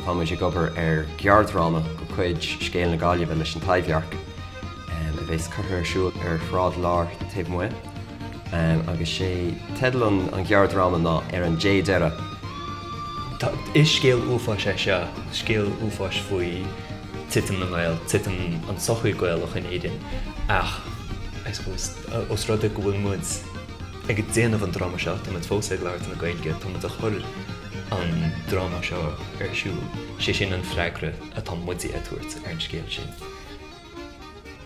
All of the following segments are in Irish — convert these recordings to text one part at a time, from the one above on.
tá muid gobar geardráma go cuid Scéal na Gaillimhe leis an Taibhdheirce. A bheits chuthar siúil Shráid Láir Taibhdheirce. Agus sé tedal an geardráma ná an Dé Deireadh. Is Scéal uafáis é seo, Scéal uafáis faoi titim na Neill, titim an sochaí Gaelach in éideann. Ach, I suppose, os rud go bhfuil muid ag déanamh an drama seo, tá muid fósaigh leart na Gaeilge, tá muid a chur an drama seo siúil, sé sin an freagra atá muidí edúirt an Scéal sin.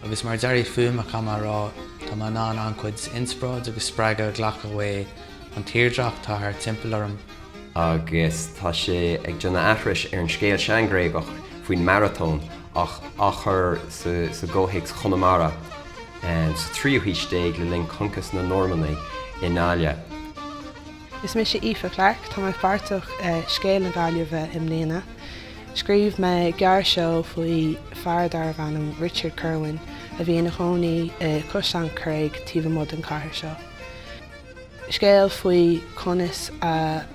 Agus mar dearí fuam a chama rá, tá má ná an cuid inspráid agus spreagadh ghlacadh an tírdreacht tá ar timpeall orm. Agus tá sé ag duna aithris an Scéal seangréagach faoin marathón ach achar sa ggóthaigh Chonamara sa tríomhthíos le linn concas na Normannaí in Aile. Is mé sé Aoife Clark, tá mé páirteach Scéal na Gaillimhe im Mléana. Scríomh mé gear seo faoi feardar bhanam Richard Curwen a bhí na chónaí Cosán Craig tíomh mud an cathair seo. Scéal faoi conas a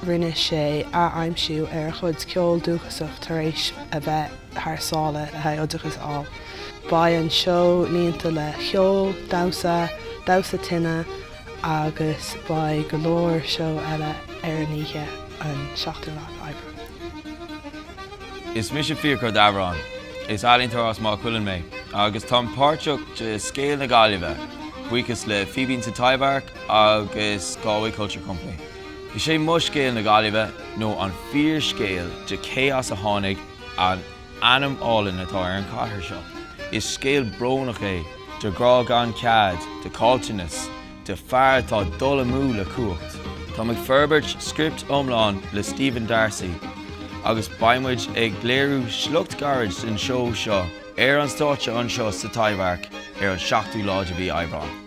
rinne sé a aimimsiú ar chud ceol dúchasach tar éis a bheith th sála a oideachas á. Ba an seo líonta le cheol, damsa tine agus ba go leor seo eile ar an oíche an 16 Aibreán. Is mis fíor chu Aibreán, is haolaíontóirí má chulann mé, agus tá páirteach de Scéal na Gaillimhe, buchas le Bígí Taibhdheirce agus Galway Culture Company. Is sé mu Scéal na Gaillimhe nó an fíor scéal de chéas a tháinig an anam álinn atá ar an cathair seo. Is scéal brónach é, de grá gan cead, de cáilteannas, de fear tá dul amú le cuacht. Tá ag forbairt script iomlán le Stephen Darcy, agus baimmuid ag léirú slucht garid in show seo ar an stáitse anseo sa Taibhdheirce ar an 16 láide bhí Aibreán.